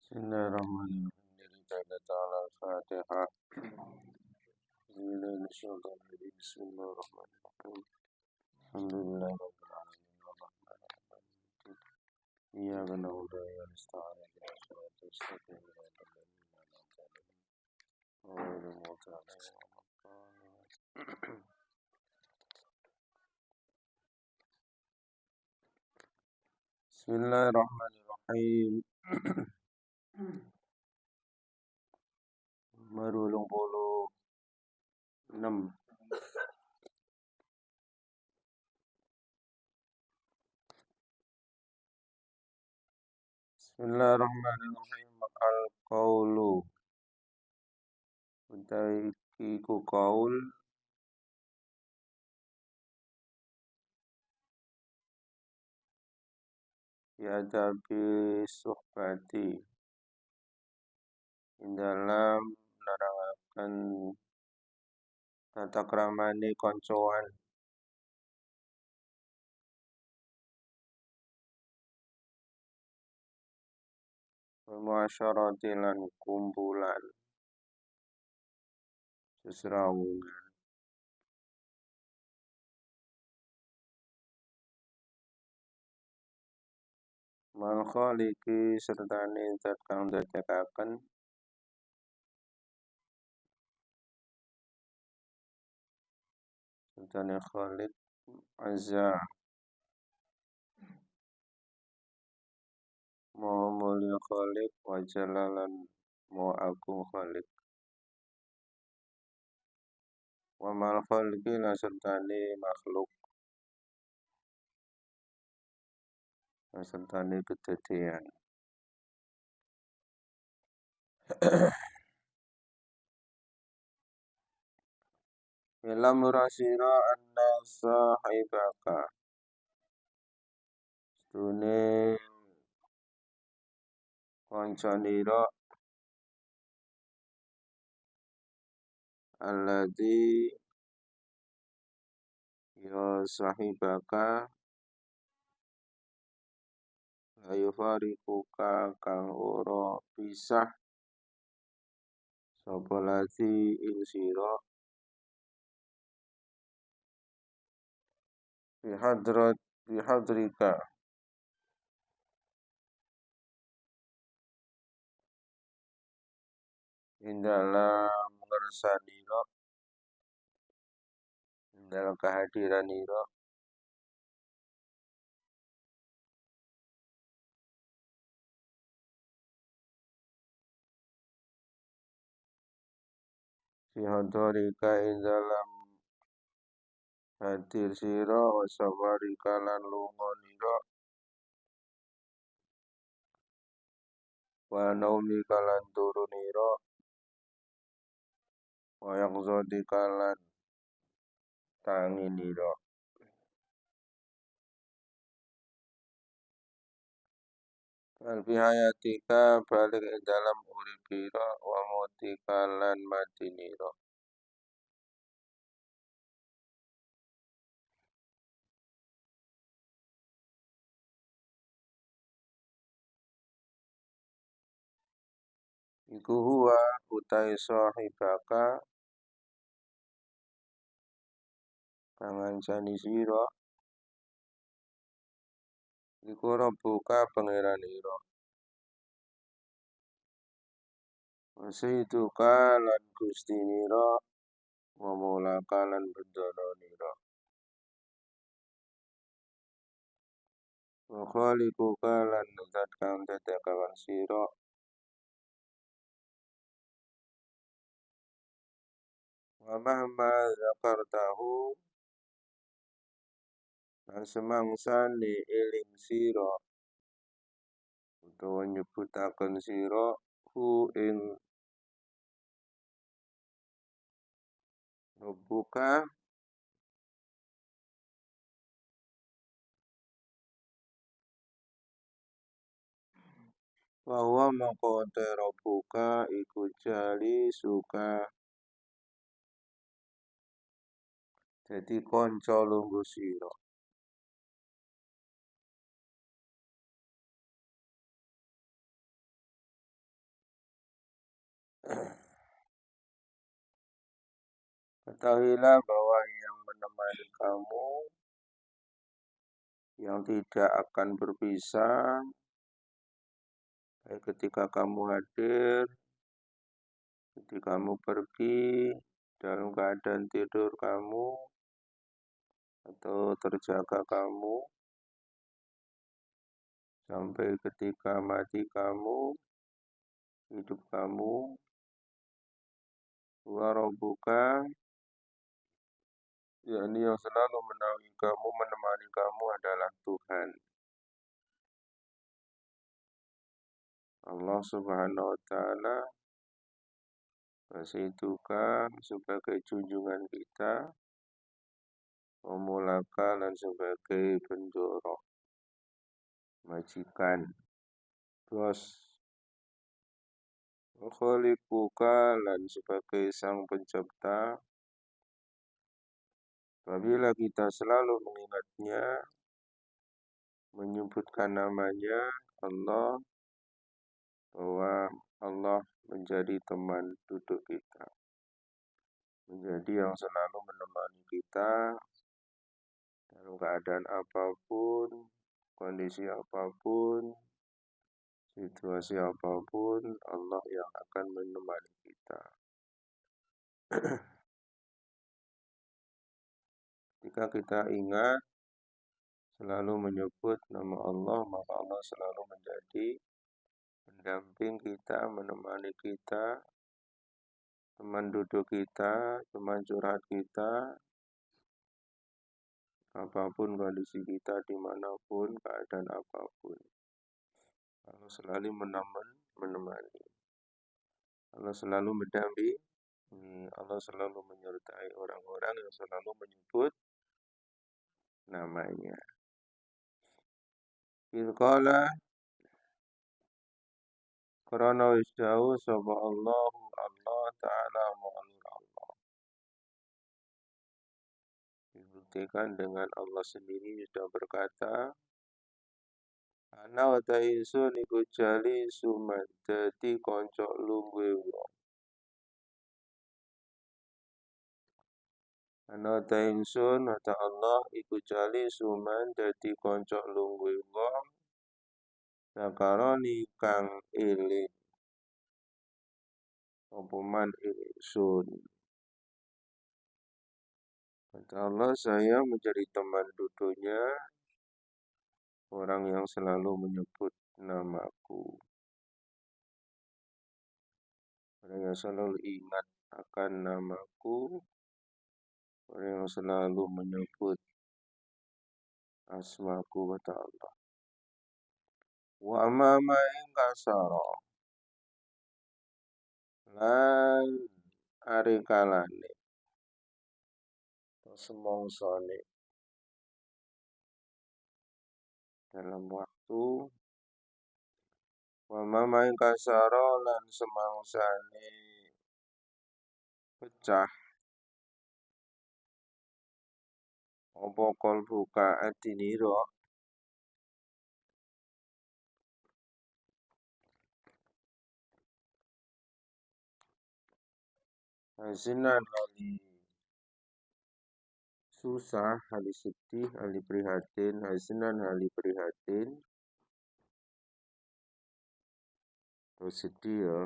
Bismillahirrahmanirrahim. Lillahi ta'ala al-Fatiha. Bismillahirrahmanirrahim. Alhamdulillah rabbil alamin. Ar-Rahmanir-Rahim. Iyyaka na'budu wa iyyaka nasta'in. Ihdinas siratal mustaqim. Siratal ladzina an'amta 'alaihim ghairil maghdubi 'alaihim waladdallin. Bismillahirrahmanirrahim. Nomor 86. Bismillahirrahmanirrahim. Al-qaulu utawi iku qaul yada bi suhbati dalam nerangaken tata kramane koncoan muasyarati lan kumpulan sesrawungan mal khaliqi sertane zat kang dadekaken sertane khaliq azza maha mulya khaliq wa jalalan maha agung khaliq wa mal khaliqi lan sertane makhluk lan sertane kedadean. Ilam rasira anna sahibaka stune kancanira alladzi ya sahibaka la yufariquka kang ora pisah sapa ladzi ing sira bihadrika ing dalam ngersanira ing dalam kehadiranira bihadrika ing dalam hadir sira wa safarika lan lunganira wa naumika lan turunira wa yaqzadika lan tanginira wal bihayatika balik ing dalam uripira wa mautika lan matinira. Iku huwa utai sahibaka kang ngancani sira iku rabbuka pangeranira wa sayyiduka lan gustinira wa maulaka lan bendananira wa khaliquka lan zat kang dadekaken sira wa mahma zakartahu lan semangsane eling sira utawa nyebutaken sira hu ing rabbuka wa huwa maqata rabbuka iku jali suka dadi kanca lungguh sira. Ketahuilah bahwa yang menemani kamu, yang tidak akan berpisah, baik ketika kamu hadir, ketika kamu pergi, dalam keadaan tidur kamu, atau terjaga kamu, sampai ketika mati kamu, hidup kamu, wa rabbuka, yakni yang selalu menemani kamu adalah Tuhan. Allah Subhanahu wa Ta'ala Wasituka sebagai junjungan kita, Pemulaka dan sebagai pendorong, majikan, bos, Khaliquka dan sebagai sang pencipta. Apabila kita selalu mengingatnya, menyebutkan namanya Allah, bahwa Allah menjadi teman duduk kita, menjadi yang selalu menemani kita dalam keadaan apapun, kondisi apapun, situasi apapun, Allah yang akan menemani kita. Jika kita ingat, selalu menyebut nama Allah, maka Allah selalu menjadi pendamping kita, menemani kita, teman duduk kita, teman curhat kita, apapun kondisi kita, dimanapun, keadaan apapun. Allah selalu menemani. Allah selalu mendampingi. Allah selalu menyertai orang-orang yang selalu menyebut namanya. Qala karena wis dawuh sapa Allah Ta'ala mu'alil Allah. Dibuktikan dengan Allah sendiri sudah berkata, ana wa ta'insun iku jali suman dadi kanca lungguhe wong. Ana ta'insun kata Allah iku jali suman dadi kanca lungguhe wong. Sakaroni kang eling apa man ingsun. Kata Allah, saya menjadi teman duduknya orang yang selalu menyebut namaku. Orang yang selalu ingat akan namaku. Orang yang selalu menyebut asmaku, kata Allah. Wa amama ing kasara lan are kalane semongsone dalam waktu wa amama ing kasara lan semangsane pecah apa kalbuka adinira hazinan hali susah, hali sedih, hali prihatin, hazinan hali prihatin, terus sedih ya.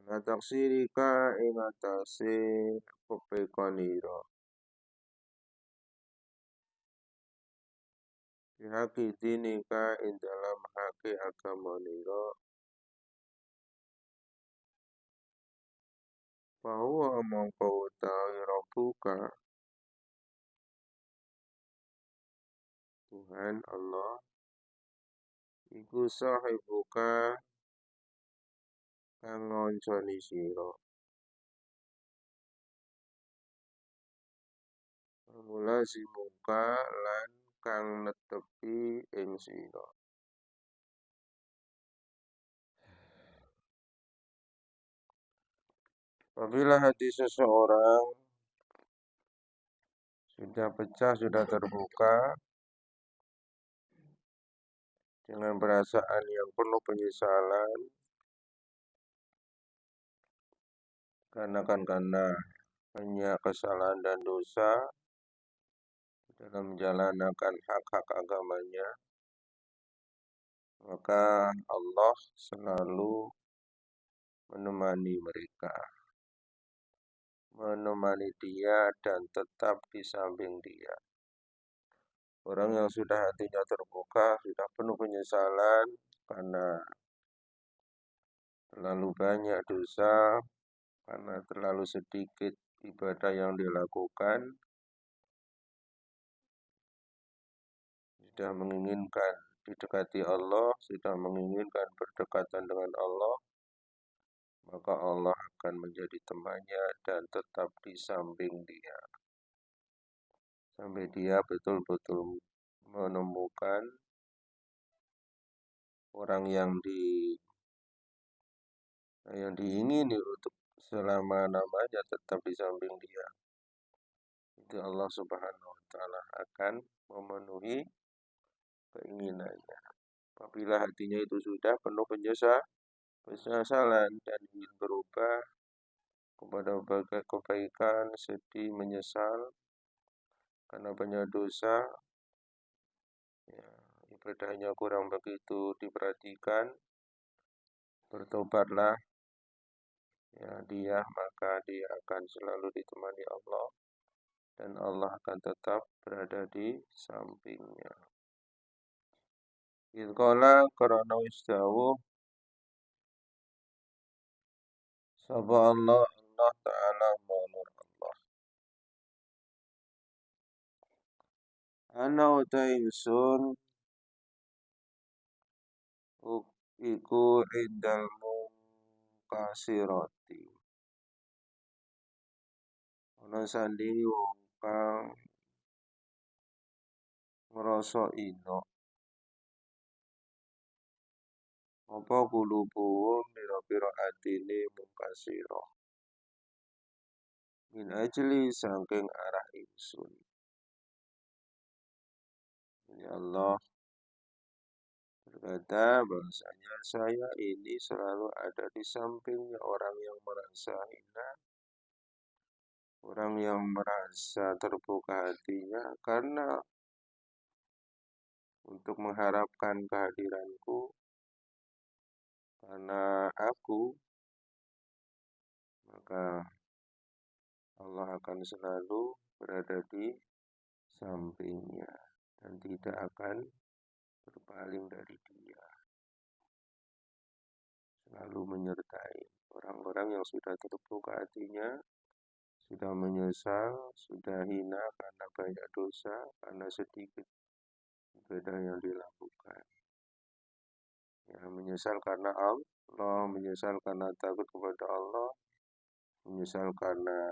Ana taksirika ing atase pepekonira. Bihaki dinika ing dalam haki agamanira. Bahwa mongko utawi Rabbuka Tuhan Allah iku sahibuka kang ngonconi sira. Mula si muka lan kang netepi ing sira. Apabila hati seseorang sudah pecah, sudah terbuka dengan perasaan yang penuh penyesalan, karena banyak kesalahan dan dosa dalam menjalankan hak-hak agamanya, maka Allah selalu menemani mereka, menemani dia dan tetap di samping dia. Orang yang sudah hatinya terbuka, sudah penuh penyesalan karena terlalu banyak dosa, karena terlalu sedikit ibadah yang dilakukan, sudah menginginkan didekati Allah, sudah menginginkan berdekatan dengan Allah, maka Allah akan menjadi temannya dan tetap di samping dia. Sampai dia betul-betul menemukan orang yang diingini untuk selama-lamanya tetap di samping dia. Itu Allah Subhanahu wa taala akan memenuhi keinginannya. Apabila hatinya itu sudah penuh penyesalan dan ingin berubah kepada kebaikan, sedih, menyesal karena banyak dosa, ya, ibadahnya kurang begitu diperhatikan, bertobatlah, ya maka dia akan selalu ditemani Allah dan Allah akan tetap berada di sampingnya. Idqala karena isdawuh sapa Allah Ta'ala manur Allah. Ana uta ingsun iku indal kasirati. Ana sandingi wong kang ngrasa ino. Apa kulubuhum pira-pira atine mungkasira. Min ajli saking arah ingsun. Ya Allah berkata bahwasanya saya ini selalu ada di sampingnya orang yang merasa hina, orang yang merasa terbuka hatinya karena untuk mengharapkan kehadiranku, karena aku, maka Allah akan selalu berada di sampingnya dan tidak akan berpaling dari dia. Selalu menyertai orang-orang yang sudah terbuka hatinya, sudah menyesal, sudah hina karena banyak dosa, karena sedikit ibadah yang dilakukan. Ya, menyesal karena Allah, menyesal karena takut kepada Allah, menyesal karena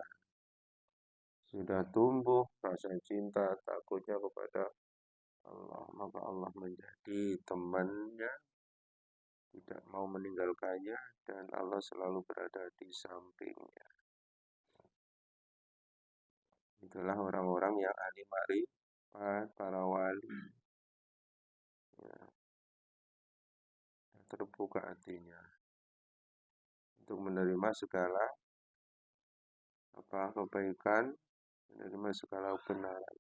sudah tumbuh rasa cinta, takutnya kepada Allah, maka Allah menjadi temannya, tidak mau meninggalkannya, dan Allah selalu berada di sampingnya. Itulah orang-orang yang ahli ma'rifat, para wali, ya, terbuka hatinya untuk menerima segala kebaikan, menerima segala kebenaran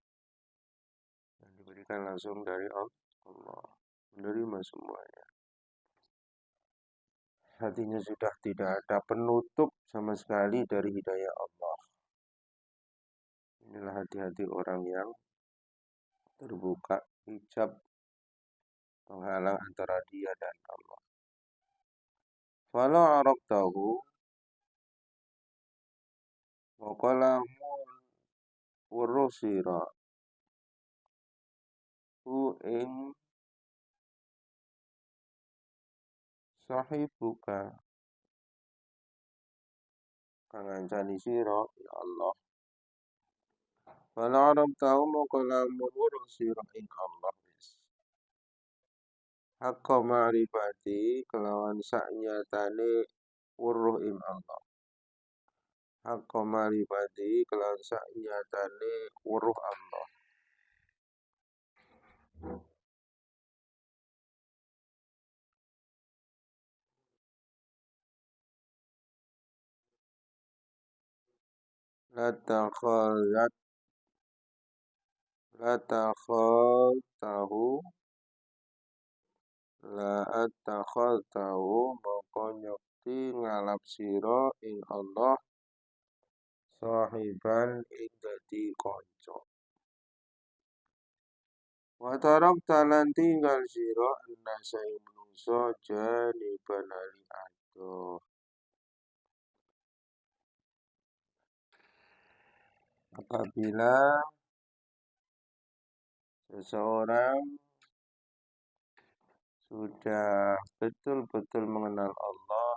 yang diberikan langsung dari Allah, menerima semuanya. Hatinya sudah tidak ada penutup sama sekali dari hidayah Allah. Inilah hati-hati orang yang terbuka hijab penghalang antara dia dan Allah. Walau arab tahu wakalamun urusira hu ing sahibuka kang ngancani sira ya Allah. Walau arab tahu wakalamun urusira ing Allah wis. Hakka ma'rifati kelawan saknyatane weruh ing Allah. Hakka ma'rifati kelawan saknyatane weruh Allah. Latakhalat Latakhaltahu La atakhaltahu moko nyekti ngalap sira ing Allah sahiban ing dadi kanca. Wa tarakta lan tinggal sira annasa ing manungsa janiban ali adoh. Apabila seseorang sudah betul-betul mengenal Allah,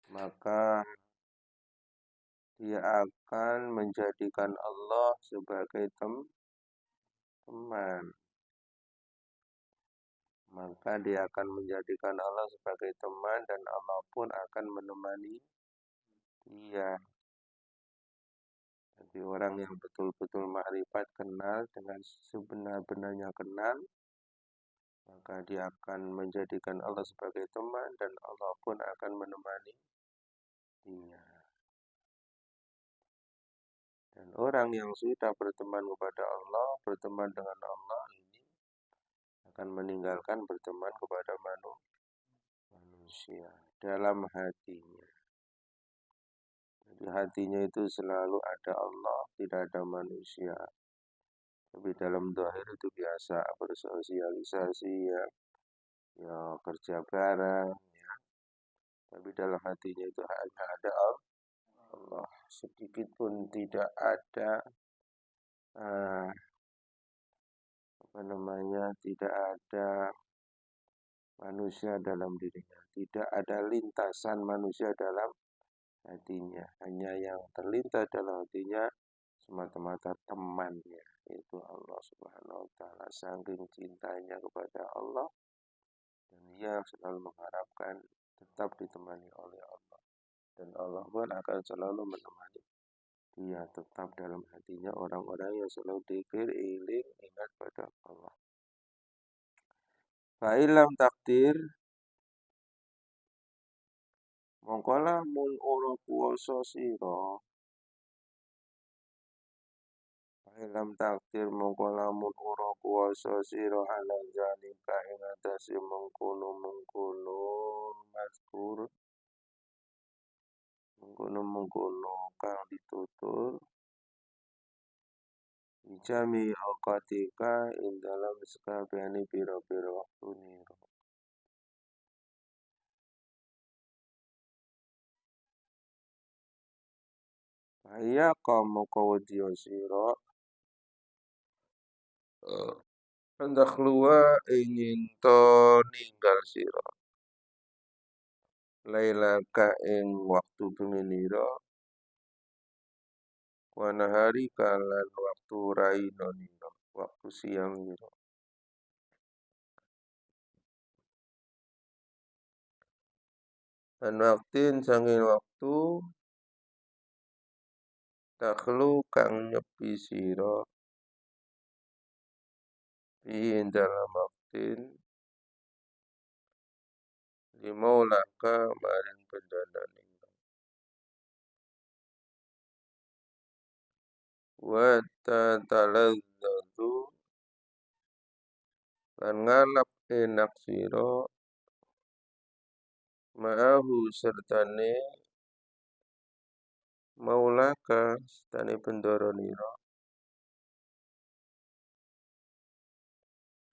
maka dia akan menjadikan Allah sebagai teman. Maka dia akan menjadikan Allah sebagai teman dan Allah pun akan menemani dia. Jadi orang yang betul-betul makrifat kenal dengan sebenar-benarnya kenal, maka dia akan menjadikan Allah sebagai teman dan Allah pun akan menemani dia. Dan orang yang sudah berteman kepada Allah, berteman dengan Allah ini akan meninggalkan berteman kepada manusia dalam hatinya. Jadi hatinya itu selalu ada Allah, tidak ada manusia. Tapi dalam zahir itu biasa bersosialisasi ya kerja bareng ya. Tapi dalam hatinya itu hanya ada Allah. Sedikit pun tidak ada tidak ada manusia dalam dirinya, tidak ada lintasan manusia dalam hatinya. Hanya yang terlintas dalam hatinya semata-mata temannya, yaitu Allah Subhanahu wa taala. Saking cintanya kepada Allah dan ia selalu mengharapkan tetap ditemani oleh Allah. Dan Allah pun akan selalu menemani dia tetap dalam hatinya orang-orang yang selalu dzikir, iling, ingat pada Allah. Fa'ilam takdir mongko lamun ora kuwasa sira. Fa'ilam takdir mongko lamun ora kuwasa sira ala zalika ing atase mengkono-mengkono mazkur mengkono-mengkono kang ditutur Ijami awqatika ing dalam sekabehane pira-pira wektune. Kaya kamu kawediya sira hendak keluar ingin to ninggal sira. Lailaka ing waktu benginira wana hari kalan waktu raina nira, waktu siang nira. Dan waktin sanging waktu takhlu kang nyepi sira ing dalam waktin limaulaka maring pendanane. Wa tataladzadu lan ngalap enak sira ma'ahu sertane maulaka sertane bendoro nira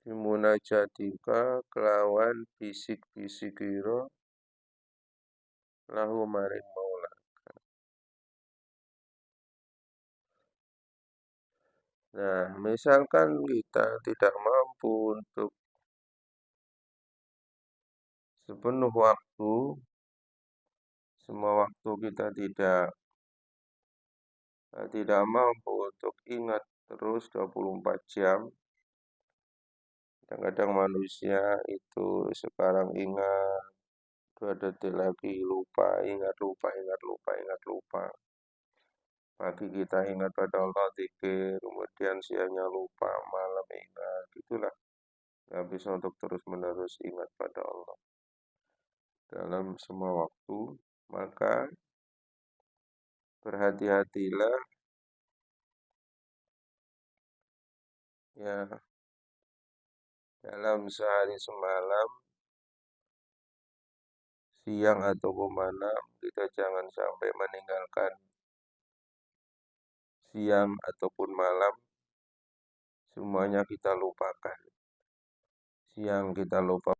bimunajatika kelawan bisik-bisik ira lahu maring maula. Nah, misalkan kita tidak mampu untuk sepenuh waktu, semua waktu kita tidak mampu untuk ingat terus 24 jam. Kadang-kadang manusia itu sekarang ingat, 2 detik lagi lupa, ingat lupa. Pagi kita ingat pada Allah, zikir, kemudian siangnya lupa, malam ingat, itulah. Nggak bisa untuk terus-menerus ingat pada Allah dalam semua waktu, maka berhati-hatilah ya dalam sehari semalam, siang ataupun malam, kita jangan sampai meninggalkan siang ataupun malam, semuanya kita lupakan. Siang kita lupa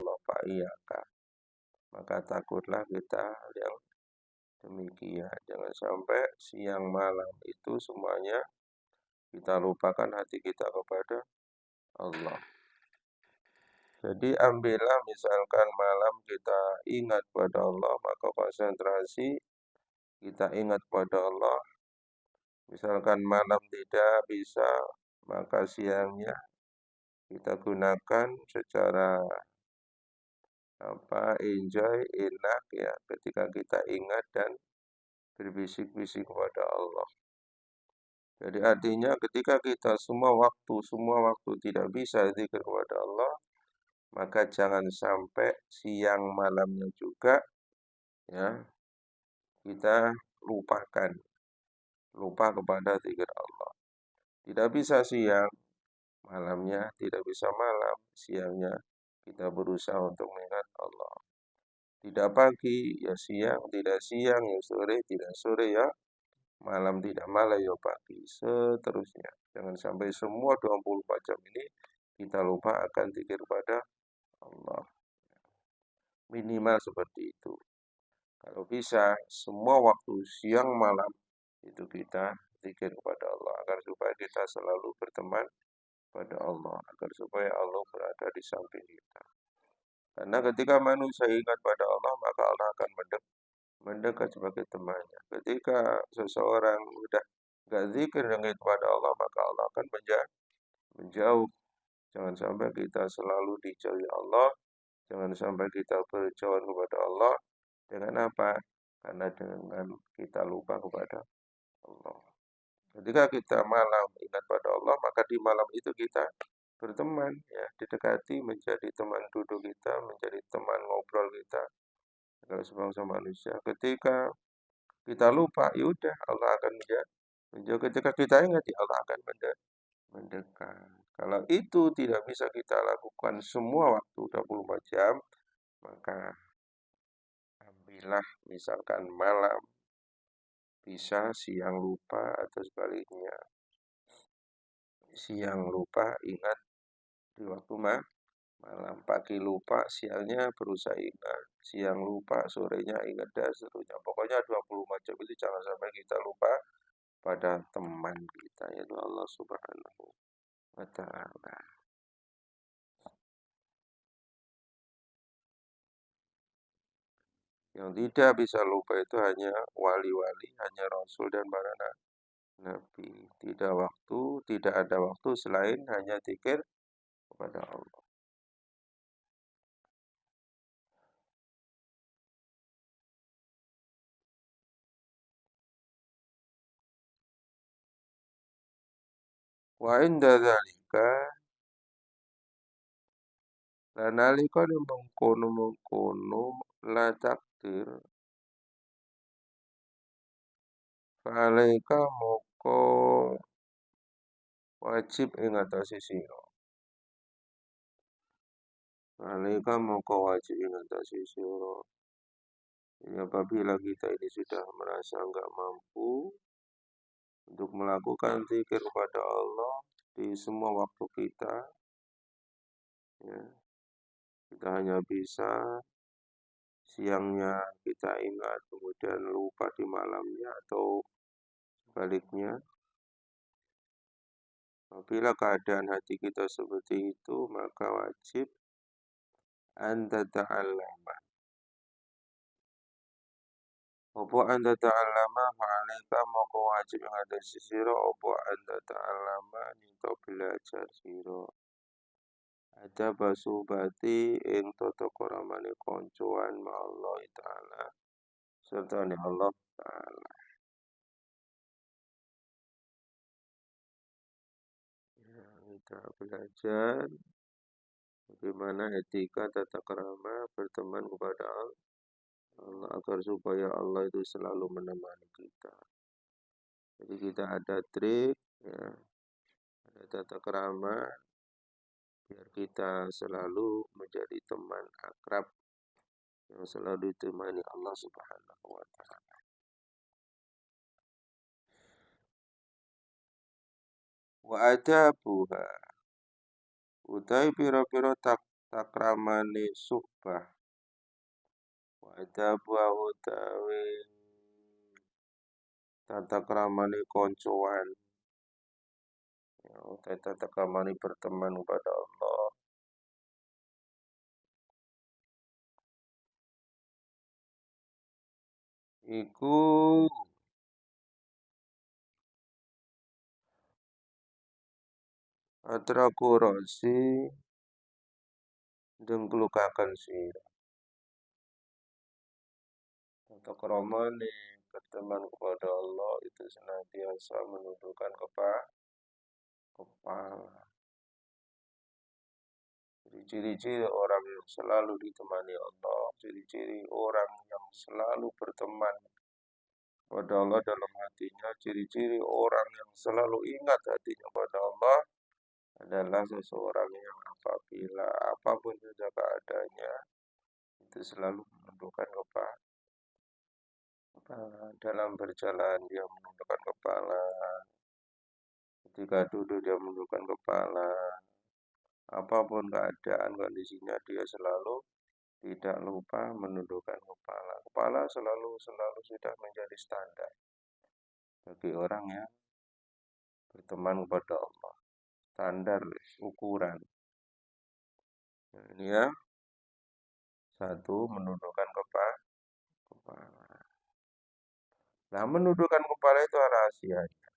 lupa iyakah. Maka takutlah kita yang demikian. Jangan sampai siang malam itu semuanya kita lupakan hati kita kepada Allah. Jadi ambillah misalkan malam kita ingat pada Allah, maka konsentrasi kita ingat pada Allah. Misalkan malam tidak bisa, maka siangnya kita gunakan secara enjoy, enak ya, ketika kita ingat dan berbisik-bisik kepada Allah. Jadi artinya ketika kita semua waktu tidak bisa zikir kepada Allah, maka jangan sampai siang malamnya juga ya kita lupa kepada zikir Allah. Tidak bisa siang, malamnya tidak bisa malam, siangnya kita berusaha untuk mengingat Allah. Tidak pagi, ya siang, tidak siang, ya sore, tidak sore, ya malam, tidak malam, ya pagi, seterusnya. Jangan sampai semua 24 jam ini kita lupa akan zikir pada Allah. Minimal seperti itu. Kalau bisa, semua waktu siang malam itu kita zikir kepada Allah agar supaya kita selalu berteman pada Allah, agar supaya Allah berada di samping kita. Karena ketika manusia ingat pada Allah, maka Allah akan mendekat sebagai temannya. Ketika seseorang sudah gak zikir dengan kepada Allah, maka Allah akan menjauh. Jangan sampai kita selalu dijauhi Allah. Jangan sampai kita berjauhan kepada Allah. Dengan apa? Karena dengan kita lupa kepada Allah. Ketika kita malam ingat pada Allah, maka di malam itu kita berteman, ya, didekati menjadi teman duduk kita, menjadi teman ngobrol kita. Kalau sebangsa manusia, ketika kita lupa, yaudah Allah akan menjauh. Ketika kita ingat, ya Allah akan mendekat. Kalau itu tidak bisa kita lakukan semua waktu 24 jam, maka ambillah misalkan malam, bisa siang lupa atau sebaliknya. Siang lupa ingat di waktu malam, pagi lupa, siangnya berusaha ingat, siang lupa, sorenya ingat dan seterusnya. Pokoknya 24 jam itu jangan sampai kita lupa pada teman kita, yaitu Allah Subhanahu wa Ta'ala. Yang tidak bisa lupa itu hanya wali-wali, hanya Rasul dan para Nabi. Tidak ada waktu selain hanya zikir kepada Allah. Wa inda dzalika lanalikane mengkono la takdir fa'alaika moko wajib ing atase sira. Fa'alaika moko wajib ing atase sira. Jadi apabila kita ini sudah merasa enggak mampu untuk melakukan zikir kepada Allah di semua waktu kita, ya, kita hanya bisa siangnya kita ingat, kemudian lupa di malamnya atau sebaliknya. Apabila keadaan hati kita seperti itu, maka wajib anda ta'allama. Opo anda ta'allama fa'alaika moko wajib yang ada sisiro. Opo anda ta'allama ninto belajar siro. Ada basubati ing toto koramane koncoan ma Allah Ta'ala. Serta ni Allah Ta'ala. Ya, kita belajar bagaimana etika tata krama berteman kepada agar supaya Allah itu selalu menemani kita. Jadi kita ada trik, ya, ada tata krama, biar kita selalu menjadi teman akrab yang selalu ditemani Allah Subhanahu wa taala. Wa adabuha utai pira-pira takramane suhbah. Wa adabuha utawi tata kramane koncoan. Ya, utai tata kramane berteman kepada Allah. Iku atrakurasi dengklukaken sira. Tata kramane berteman kepada Allah itu senantiasa menundukkan kepala. Jadi ciri-ciri orang yang selalu ditemani Allah, ciri-ciri orang yang selalu berteman kepada Allah dalam hatinya, ciri-ciri orang yang selalu ingat hatinya pada Allah adalah seseorang yang apabila apapun saja keadaannya itu selalu menundukkan kepala. Dalam berjalan dia menundukkan kepala, ketika duduk dia menundukkan kepala, apapun keadaan kondisinya dia selalu tidak lupa menundukkan kepala. Kepala selalu sudah menjadi standar bagi orang yang berteman kepada Allah. Standar ukuran. Nah, ini ya. Satu, menundukkan kepala. Nah, menundukkan kepala itu rahasianya.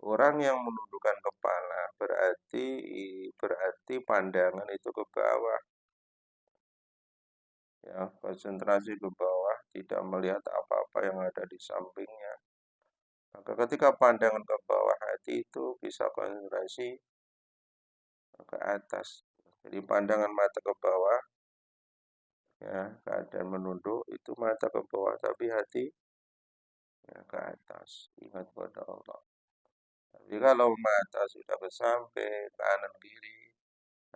Orang yang menundukkan kepala berarti pandangan itu ke bawah. Ya, konsentrasi ke bawah, tidak melihat apa-apa yang ada di sampingnya. Maka ketika pandangan ke bawah, hati itu bisa konsentrasi ke atas. Jadi pandangan mata ke bawah, ya, keadaan menunduk, itu mata ke bawah, tapi hati ya, ke atas. Ingat pada Allah. Tapi kalau mata sudah ke samping, kanan kiri,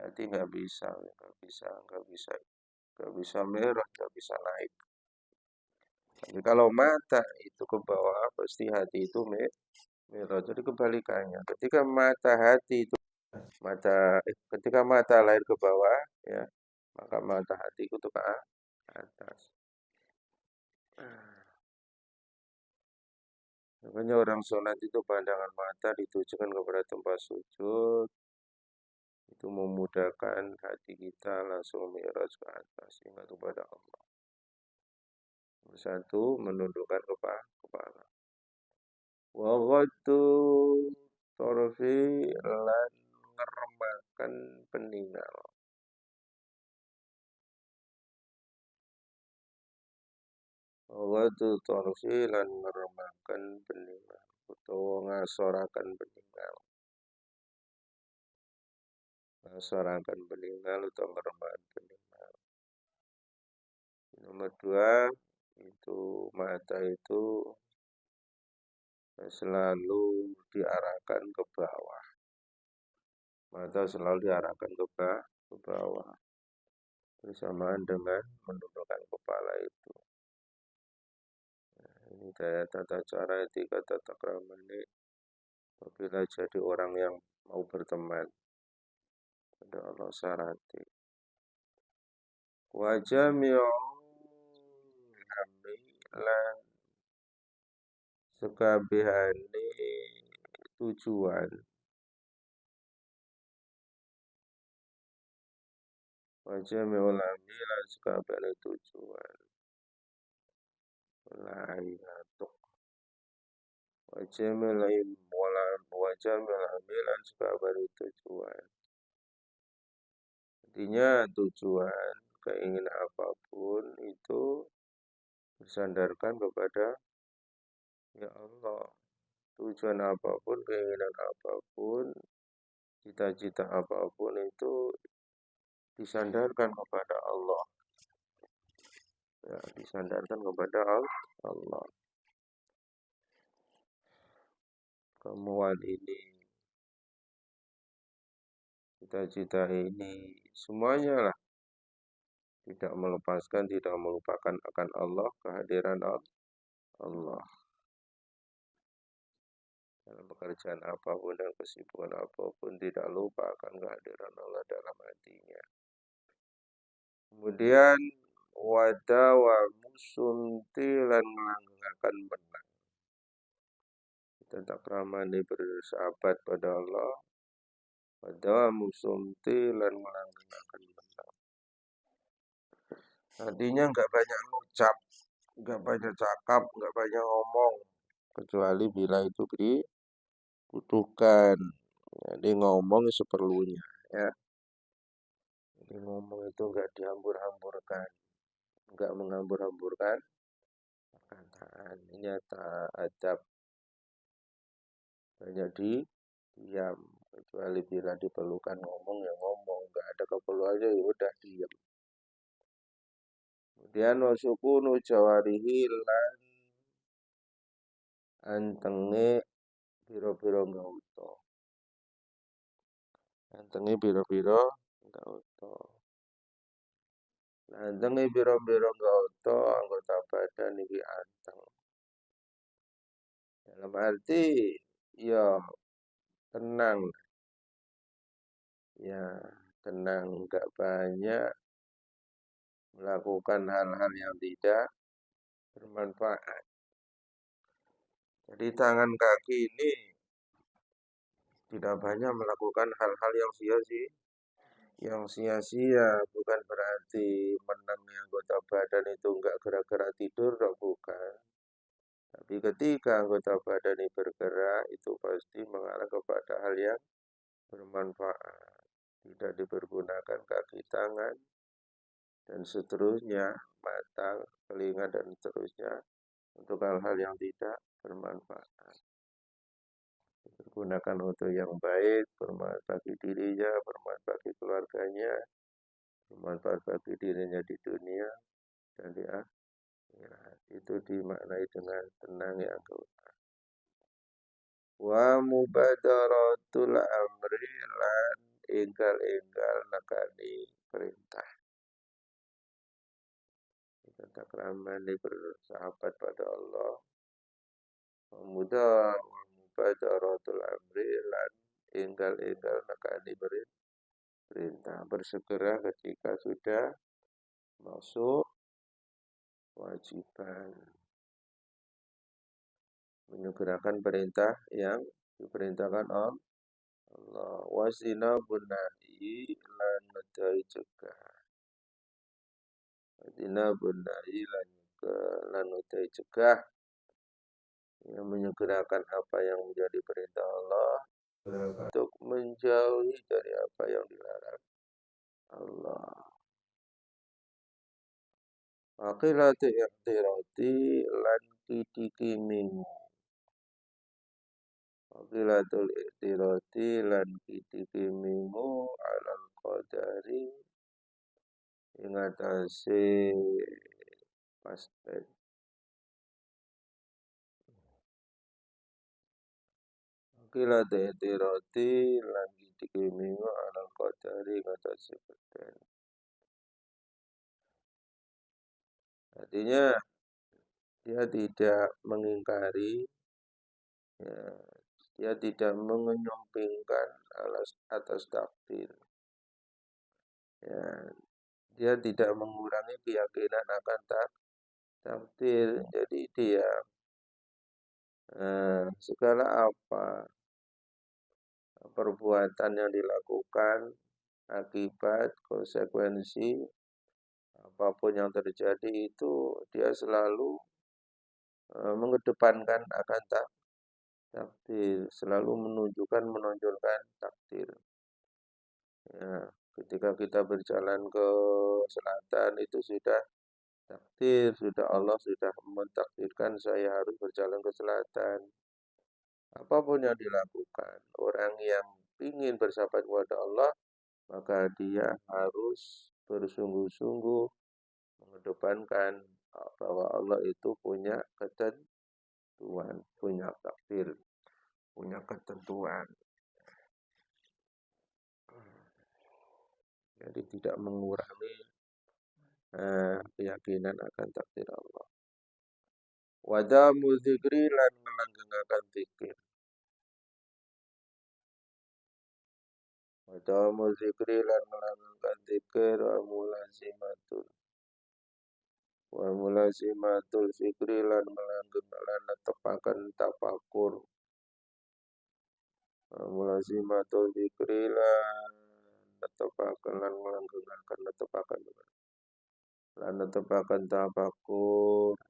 hati nggak bisa merah, nggak bisa naik. Tapi kalau mata itu ke bawah, pasti hati itu merah. Jadi kebalikannya. Ketika ketika mata lahir ke bawah, ya, maka mata hatiku itu ke atas. Makanya orang sholat itu pandangan mata ditujukan kepada tempat sujud, itu memudahkan hati kita langsung mi'raj ke atas, ingat kepada Allah. Satu, menundukkan kepala. Wa ghaddu tarfi lan ngeremakan peningal. Wa ghaddu tarfi lan ngeremakan peningal. Utawa ngasorakan peningal. Ngasorakan peningal atau ngeremakan peningal. Nomor dua, itu mata itu selalu diarahkan ke bawah. Mata selalu diarahkan ke bawah. Bersamaan dengan menundukkan kepala itu. Nah, ini tata cara etika tata krama ini apabila jadi orang yang mau berteman pada Allah syarati. Wa jami'u hamilan sekabehane tujuan. Wa jami'u hamilan sekabehane tujuan. Lain atuk. Wa jami'u hamilan sekabehane tujuan. Intinya tujuan keinginan apapun itu bersandarkan kepada ya Allah. Tujuan apapun, keinginan apapun, cita-cita apapun itu disandarkan kepada Allah. Ya, disandarkan kepada Allah. Kemauan ini, cita-cita ini, semuanya lah tidak melepaskan, tidak melupakan akan Allah, kehadiran Allah. Dalam pekerjaan apapun dan kesibukan apapun tidak lupa akan kehadiran Allah dalam hatinya. Kemudian wadawa musuntilan melanggakan benar. Tentang ramani bersahabat pada Allah. Wadawa musuntilan melanggakan benar. Artinya nggak banyak ngucap, nggak banyak cakap, nggak banyak ngomong, kecuali bila itu dibutuhkan. Jadi ngomong seperlunya, ya. Jadi ngomong itu nggak dihambur-hamburkan, nggak menghambur-hamburkan perkataan. Ini adab banyak diam, kecuali bila diperlukan ngomong ya ngomong, nggak ada keperluannya ya udah diam. Kemudian wasukunu jawarihi lan antenge biro-biro ngauto. Antenge biro-biro ngauto. Antenge biro-biro ngauto anggota badan iki anteng. Dalam arti ya tenang, ya tenang, nggak banyak melakukan hal-hal yang tidak bermanfaat. Jadi tangan kaki ini tidak banyak melakukan hal-hal yang sia-sia, bukan berarti menang anggota badan itu enggak gerak-gerak tidur, bukan. Tapi ketika anggota badan ini bergerak, itu pasti mengarah kepada hal yang bermanfaat. Tidak dipergunakan kaki, tangan, dan seterusnya, mata, telinga, dan seterusnya, untuk hal-hal yang tidak bermanfaat. Gunakan untuk yang baik, bermanfaat bagi dirinya, bermanfaat bagi keluarganya, bermanfaat bagi dirinya di dunia dan di akhirat. Itu dimaknai dengan tenang yang anggota. Wa mubadaratul amri lan enggal-enggal nakani perintah. Kita keramani bersahabat pada Allah. Wa mubadaratul amri lan enggal-enggal nakani perintah. Bersegera ketika sudah masuk kewajiban. Menyegerakan perintah yang diperintahkan Allah. Wasina bunahi lan medai cegah. Wasina bunahi lan medai cegah. Yang menyegerakan apa yang menjadi perintah Allah untuk menjauhi dari apa yang dilarang Allah. Aqilatu iqtirati lan kidikimingu. Waqilatul iqtirati lan kidikimingu alal qadari ing atase pasten. Waqilatul iqtirati lan kidikimingu alal qadari ing atase pasten. Artinya dia tidak mengingkari, ya, dia tidak mengenyampingkan atas takdir. Ya, dia tidak mengurangi keyakinan akan takdir. Jadi dia segala apa perbuatan yang dilakukan, akibat, konsekuensi, apapun yang terjadi itu dia selalu mengedepankan akan takdir, selalu menonjolkan takdir. Ya, ketika kita berjalan ke selatan itu sudah takdir, sudah Allah sudah mentakdirkan saya harus berjalan ke selatan. Apapun yang dilakukan, orang yang ingin bersahabat kepada Allah, maka dia harus bersungguh-sungguh mengedepankan bahwa Allah itu punya ketentuan, punya takdir, punya ketentuan. Jadi tidak mengurangi keyakinan akan takdir Allah. Wadamu dzikri lan ngelanggengaken zikir. Wadamu dzikri lan ngelanggengaken zikir wa mulazimatul zikri lan ngelanggengaken netepaken tafakur. Wa mulazimatul zikri lan netepaken lan ngelanggengaken netepaken tafakur.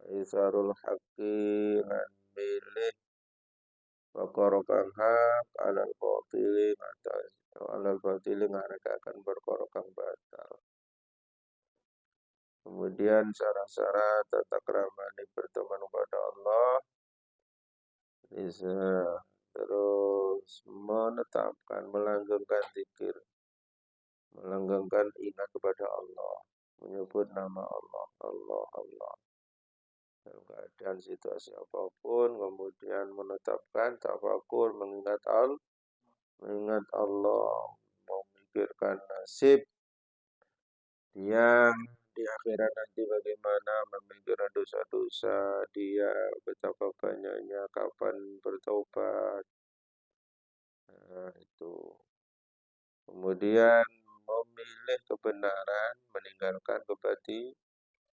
Isarul haqqi lan milih perkara kang hak alal batili ngarekaken perkara kang batal. Kemudian syarat-syarat tata keramane berteman kepada Allah bisa terus menetapkan melanggengkan zikir, melanggengkan ingat kepada Allah, menyebut nama Allah, Allah. Dalam keadaan situasi apapun, kemudian menetapkan tafakur, mengingat Allah, memikirkan nasib dia di akhirat nanti bagaimana, memikirkan dosa-dosa dia, betapa banyaknya, kapan bertobat, itu. Kemudian memilih kebenaran, meninggalkan kebatilan.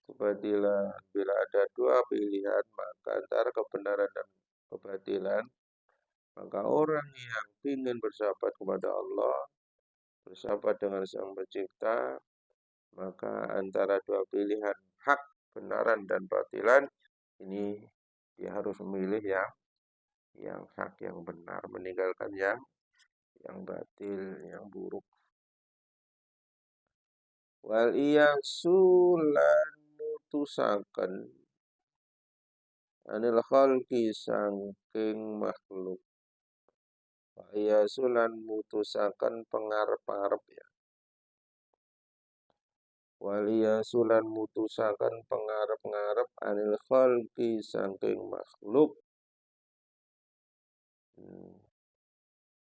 Bila ada dua pilihan, maka antara kebenaran dan kebatilan, maka orang yang ingin bersahabat kepada Allah, bersahabat dengan Sang Pencipta, maka antara dua pilihan hak, kebenaran dan batilan, ini dia harus memilih yang hak, yang benar, meninggalkan yang batil, yang buruk. Wal iyasulan mutusaken anil khalqi sangking makhluk. Wa iyasulan mutusaken pengarep-arep ya. Waliyasulan mutusaken pengarep-ngarep anil khalqi saking makhluk.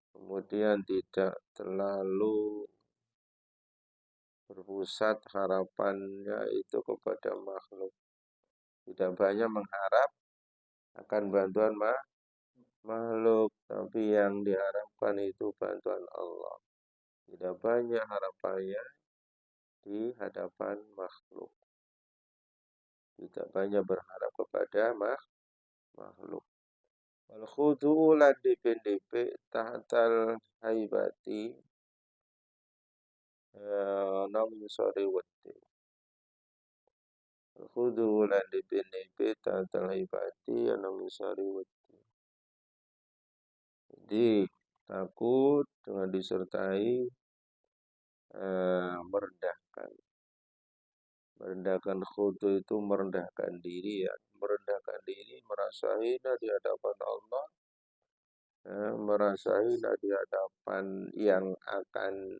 Kemudian tidak terlalu berpusat harapannya itu kepada makhluk. Tidak banyak mengharap akan bantuan makhluk, tapi yang diharapkan itu bantuan Allah. Tidak banyak harapannya di hadapan makhluk. Tidak banyak berharap kepada makhluk. Wal khudu'u lan dipin-dipik tahtal haibati nang sore wedi. Wal khudu'u lan dipin-dipik tahtal haibati nang sore wedi. Jadi takut dengan disertai merendahkan. Merendahkan khudu itu merendahkan diri ya. Merendahkan diri, merasa hina di hadapan Allah. Merasa hina di hadapan yang akan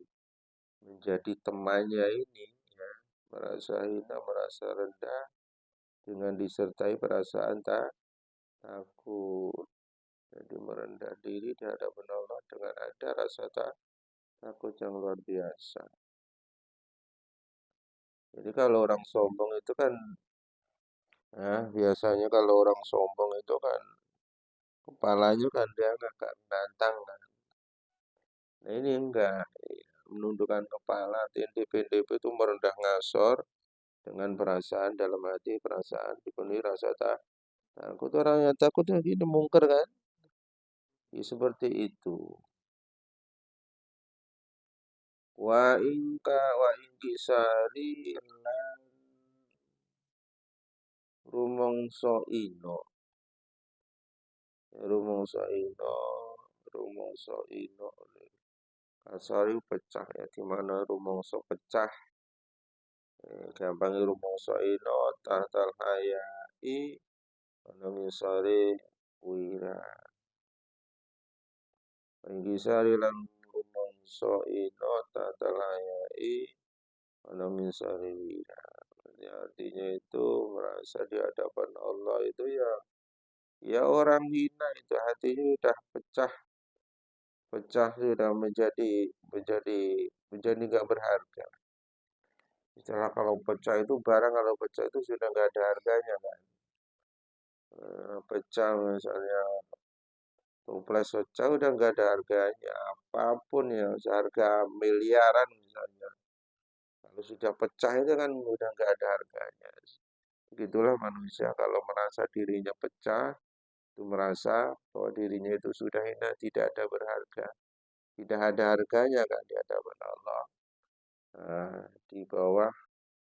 menjadi temannya ini. Ya. Merasa hina, merasa rendah. Dengan disertai perasaan takut. Jadi merendah diri di hadapan Allah dengan ada rasa takut yang luar biasa. Jadi kalau orang sombong itu kan, biasanya kalau orang sombong itu kan, kepalanya kan dia agak nantang kan. Nah ini enggak, menundukkan kepala, tindip-tindip itu merendah ngasor, dengan perasaan dalam hati, perasaan dipenuhi rasa takut. Orang yang takut yang gini mungker kan. Ya, seperti itu. Wa ingkisari lan rumangsa ino. Rumangsa ino. Kasari pecah ya, di mana rumangsa pecah. Gampangnya rumangsa ino tahtal hayai ana ngisore wira. Ingkisari lan rumangsa ino tahtal hayai Walau min sahibina. Artinya itu merasa di hadapan Allah itu ya, ya orang hina itu hatinya sudah pecah, pecah sudah menjadi nggak berharga. Istilah kalau pecah itu barang kalau pecah itu sudah nggak ada harganya kan. Pecah misalnya toples pecah udah nggak ada harganya. Apapun ya seharga miliaran misalnya. Kalau sudah pecah itu kan udah nggak ada harganya. Begitulah manusia kalau merasa dirinya pecah, itu merasa bahwa dirinya itu sudah hina, tidak ada berharga, tidak ada harganya kan di hadapan Allah. Di bawah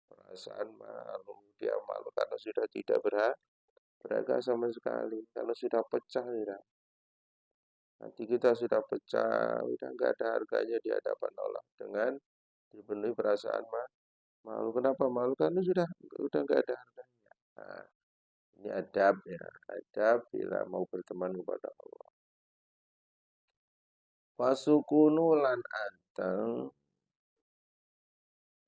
perasaan malu, dia malu karena sudah tidak berharga sama sekali. Kalau sudah pecah, ya, hati kita sudah pecah, udah nggak ada harganya di hadapan Allah dengan dipenuhi perasaan malu. Kenapa malu? Karena sudah nggak ada harganya. Nah, ini adab ya, adab bila mau berteman kepada Allah. Wasukunu lan anteng,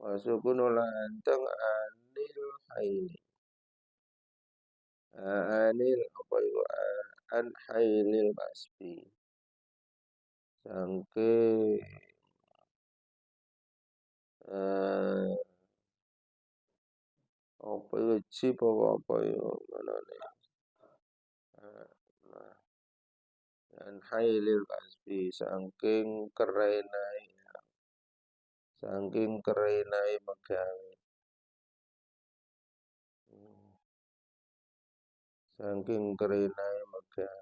wasukunu lan anteng anil haili. Anil apa itu? An hailil masbi. Sangke eh, apa itu chip apa itu mana nih? Nah, an hailil masbi saking kerenai, saking kerenai megawe. Saking kerenai megawe.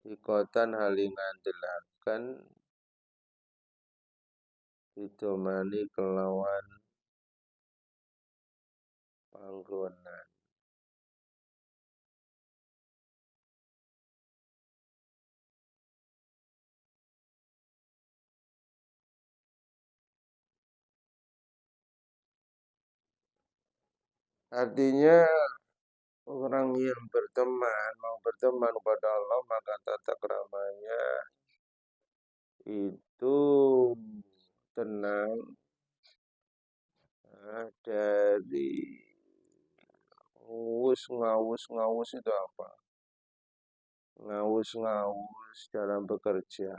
Ikotan halingan delakan didomani kelawan panggonan. Artinya orang yang berteman, mau berteman kepada Allah, maka tata keramanya itu tenang dari ngawus itu apa? Ngawus dalam bekerja,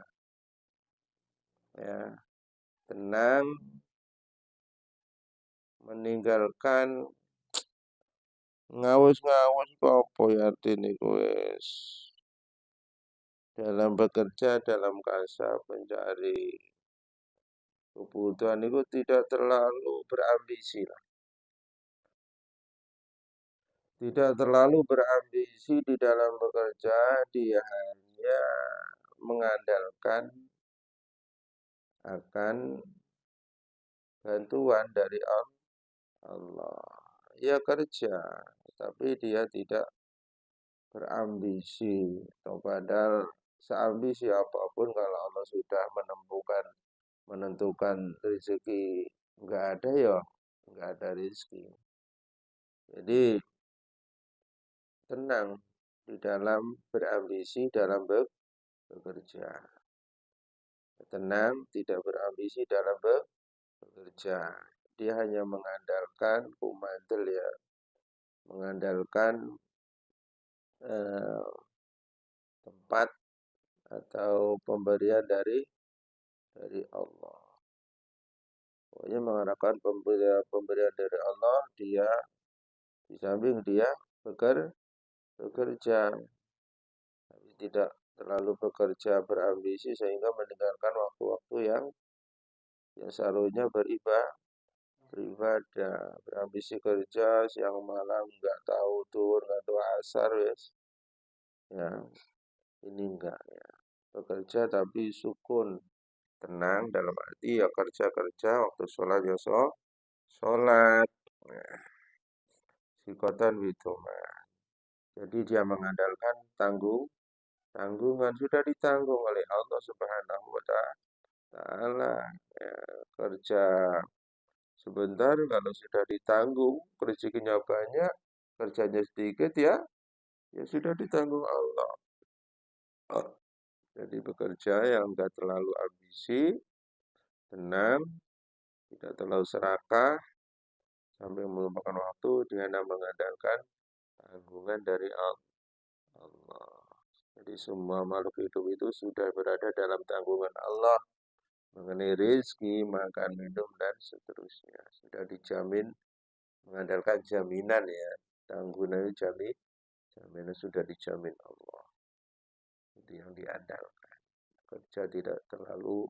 ya. Tenang meninggalkan ngawus apa ya artinya wis dalam bekerja dalam kasar mencari kebutuhan itu tidak terlalu berambisi lah. Tidak terlalu berambisi di dalam bekerja, dia hanya mengandalkan akan bantuan dari Allah. Ia kerja, tapi dia tidak berambisi. Atau padahal seambisi apapun kalau Allah sudah menentukan rezeki nggak ada ya nggak ada rezeki. Jadi tenang di dalam berambisi dalam bekerja. Tenang, tidak berambisi dalam bekerja. Dia hanya mengandalkan kumantel ya, mengandalkan eh, tempat atau pemberian dari Allah. Pokoknya mengharapkan pemberian dari Allah, dia di samping dia bekerja, tapi tidak terlalu bekerja berambisi sehingga meninggalkan waktu-waktu yang seharusnya beribadah, berambisi kerja siang malam nggak tahu tur nggak tahu asar wes, ya ini enggak ya. Bekerja tapi sukun, tenang dalam arti ya kerja waktu sholat ya sholat, nah, sikotan witoma. Jadi dia mengandalkan tanggungan sudah ditanggung oleh Allah Subhanahu wa Ta'ala. Ya, kerja sebentar kalau sudah ditanggung, rezekinya banyak, kerjanya sedikit ya sudah ditanggung Allah. Oh, jadi bekerja yang enggak terlalu ambisi, tenang, tidak terlalu serakah, sampai melupakan waktu, dia mengandalkan tanggungan dari Allah. Jadi semua makhluk hidup itu sudah berada dalam tanggungan Allah mengenai rezeki, makan, minum, dan seterusnya. Sudah dijamin, mengandalkan jaminan ya. Tanggungan itu jaminan sudah dijamin Allah. Itu yang diandalkan. Kerja tidak terlalu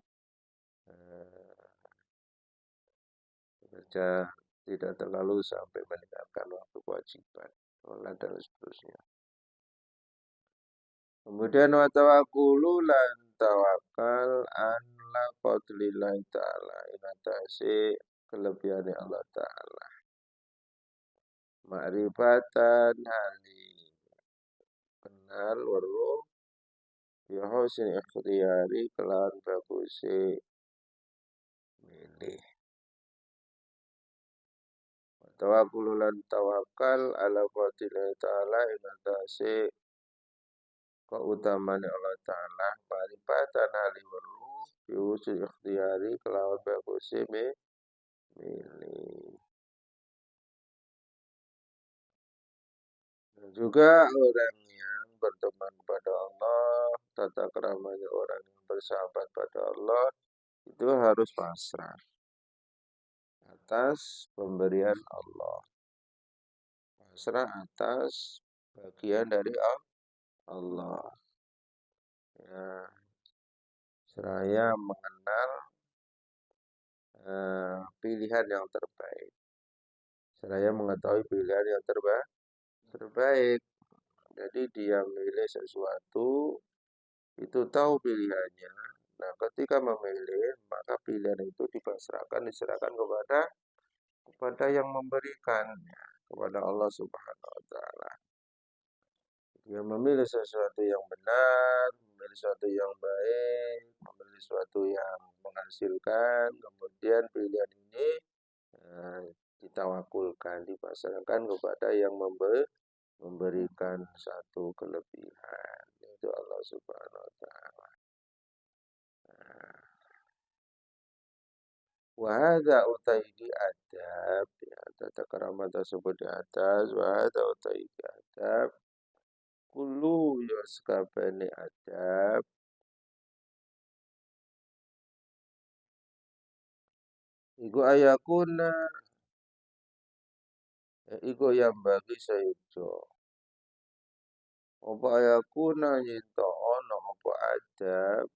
kerja tidak terlalu sampai meninggalkan waktu kewajiban, sholat dan seterusnya. Kemudian wa tawakkulu lan tawakal an la fadlillahi ta'ala ing atase kelebihane Allah Ta'ala. Ma'rifatan hali kenal weruh ya husni ikhtiyari kelan baguse milih. Tawakkul lan tawakal ala fadlillahi ta'ala ing atase keutamaan Allah Ta'ala marifatan hali weruh biwusul ikhtiyari kelawan baguse milih. Dan juga orang yang berteman pada Allah, tata keramanya orang yang bersahabat pada Allah, itu harus pasrah atas pemberian Allah. Pasrah atas bagian dari Allah. Ya, seraya mengenal pilihan yang terbaik. Seraya mengetahui pilihan yang terbaik. Jadi dia memilih sesuatu, itu tahu pilihannya. Nah, ketika memilih, maka pilihan itu diserahkan kepada yang memberikan, kepada Allah Subhanahu wa taala. Dia memilih sesuatu yang benar, memilih sesuatu yang baik, memilih sesuatu yang menghasilkan, kemudian pilihan ini ditawakulkan, dipasrahkan kepada yang memberikan satu kelebihan, yaitu Allah Subhanahu wa taala. Wahada utaidi adab, ya, tata kerama tersebut di atas. Wahada utaidi adab, kullu yuskabani adab. Iku ayakuna, iku yang bagi sayujo. Apa ayakuna nyinto ono apa adab.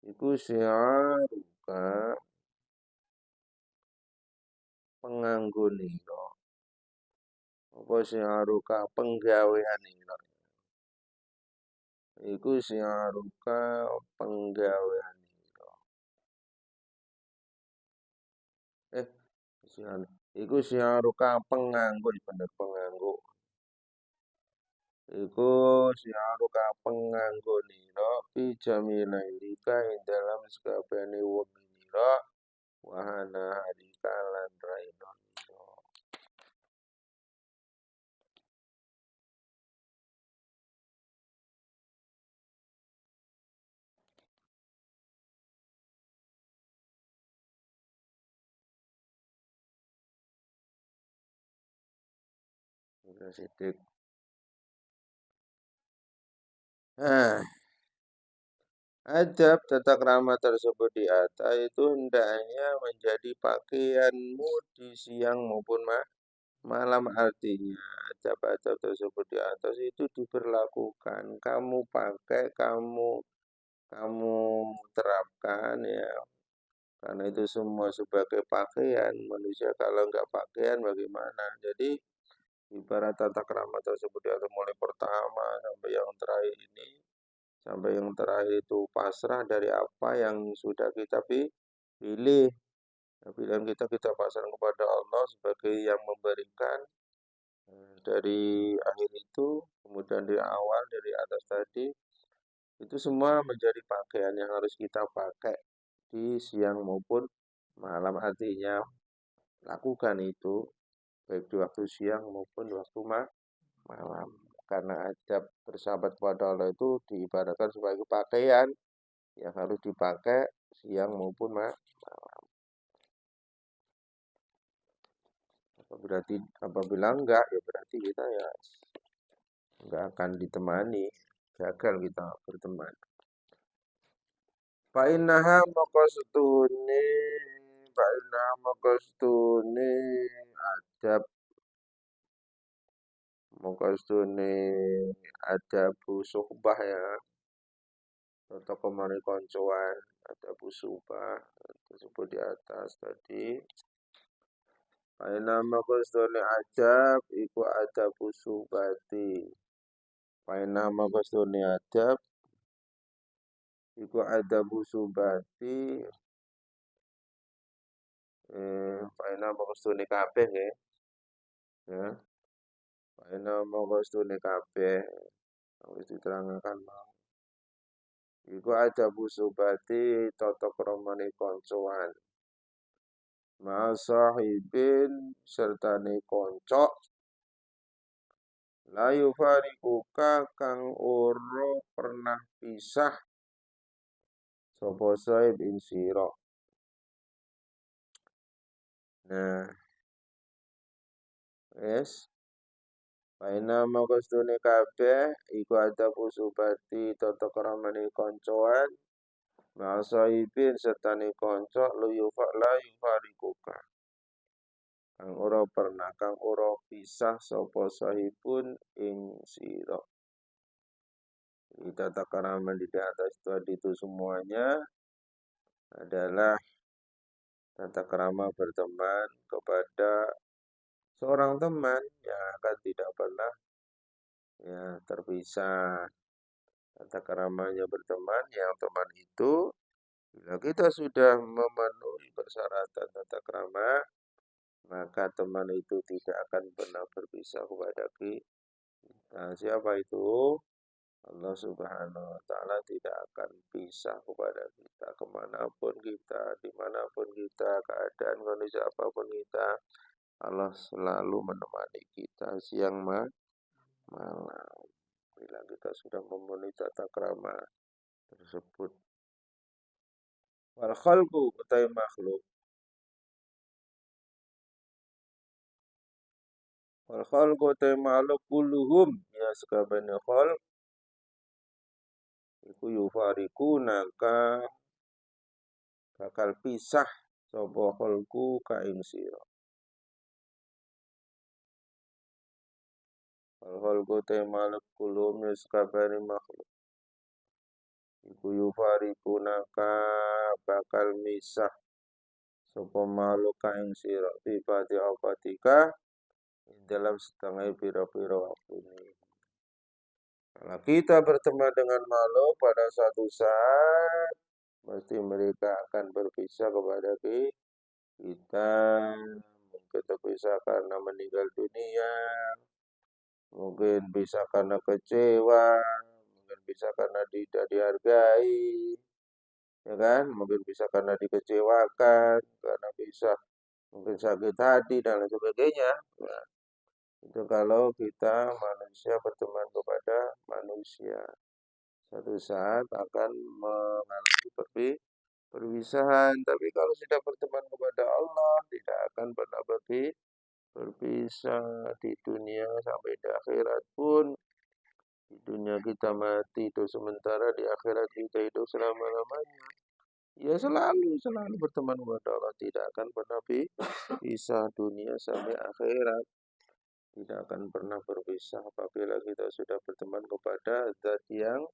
Iku siaruka penganggo nino. Apa siaruka penggawean nino. Iku siaruka penggawean nino. Siar. Iku siaruka penganggo, bener penganggo. Iku siaruka penganggo nino pijamila indika ing dalam sekabehane wengi nira wahana harika lan raina nira. Udah sidik. Nah, adab tata krama tersebut di atas itu hendaknya menjadi pakaianmu di siang maupun malam, artinya adab-adab tersebut di atas itu diberlakukan. Kamu pakai, kamu terapkan ya. Karena itu semua sebagai pakaian. Manusia kalau nggak pakaian bagaimana? Jadi ibarat tata krama tersebut di atas mulai pertama sampai yang terakhir ini. Sampai yang terakhir itu pasrah dari apa yang sudah kita pilih. Pilihan kita pasrah kepada Allah sebagai yang memberikan. Dari akhir itu, kemudian di awal, dari atas tadi, itu semua menjadi pakaian yang harus kita pakai di siang maupun malam. Artinya, lakukan itu, baik di waktu siang maupun di waktu malam. karena adab bersahabat kepada Allah itu diibaratkan sebagai pakaian yang harus dipakai siang maupun malam. Apabila enggak, ya berarti kita ya enggak akan ditemani, gagal kita berteman. Fa'innaha maqastuni Fa'innaha maqastuni adab maqastuni adabu suhbah ya atau kemari koncoan adabu suhbah tersebut di atas tadi. Fa'innaha maqastuni adab iku adabu suhbati. Fa'innaha maqastuni adab iku adabu suhbati. Fa'innaha maqastuni kabeh ya. Fa'inna maqastune kabeh wis diterangkan mau. Iku ada busubati tata kramane koncoan. Ma sahibin sertane kanca la yufariquka kang ora pernah pisah sapa sahib ing sira. Nah, wis Paina maqastune kabeh iku ada busubati tata kramane koncoan Ma'asahibin sertane kanca la yufarikuka. Kang ora pisah sapa sahibun ing sira. Tata krama di atas tadi itu semuanya adalah tata krama berteman kepada seorang teman yang akan tidak pernah ya terpisah. Tata kramanya berteman yang teman itu bila kita sudah memenuhi persyaratan tata krama, maka teman itu tidak akan pernah berpisah kepada kita. Siapa itu? Allah Subhanahu wa Ta'ala tidak akan pisah kepada kita kemanapun kita, dimanapun kita, keadaan kondisi apapun kita. Allah selalu menemani kita siang malam. Bila kita sudah memenuhi tata krama tersebut. Wal khalqu utai makhluk. Wal khalqu utai makhluk kulluhum ya sekabehane khalq iku yufarikunaka bakal pisah sapa khalqu ka ing sira. Wal khalqu utai makhluk kulluhum ya sekabehane makhluk iku yufarikunaka bakal misah sapa makhluk ka ing sira bibati apatika dalam setengah pira-pira waktu ini. Kalau kita berteman dengan makhluk pada suatu saat, pasti mereka akan berpisah kepada kita. Mungkin terpisah karena meninggal dunia, mungkin bisa karena kecewa, mungkin bisa karena tidak dihargai, ya kan? Mungkin bisa karena dikecewakan, karena bisa mungkin sakit hati dan lain sebagainya. Nah, itu kalau kita manusia berteman kepada manusia. Suatu saat akan mengalami perpisahan. Tapi kalau sudah berteman kepada Allah, tidak akan pernah berpisah di dunia sampai di akhirat pun. Di dunia kita mati itu sementara, di akhirat kita hidup selama-lamanya. Ya selalu berteman kepada Allah. Tidak akan pernah pisah dunia sampai akhirat. Tidak akan pernah berpisah apabila kita sudah berteman kepada zat yang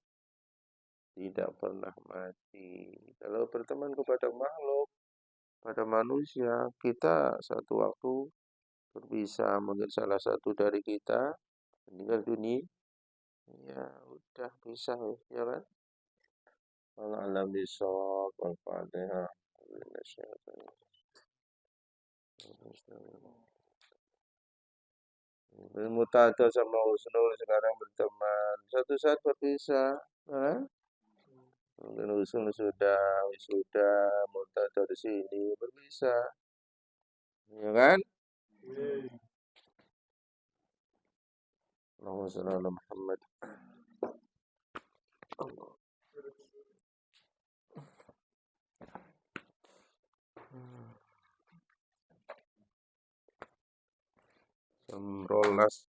tidak pernah mati. Kalau berteman kepada makhluk, pada manusia, kita satu waktu berpisah. Mungkin salah satu dari kita meninggal dunia. Ya, udah pisah ya kan? Allah alam bisawab. Al-Fatihah. Ilmu Tata sama Husnul sekarang berteman. Satu saat berpisah. Mungkin Husnul sudah wisuda, Murtada di sini berpisah. Ya kan? Allahumma shalli ala Muhammad. Jam 12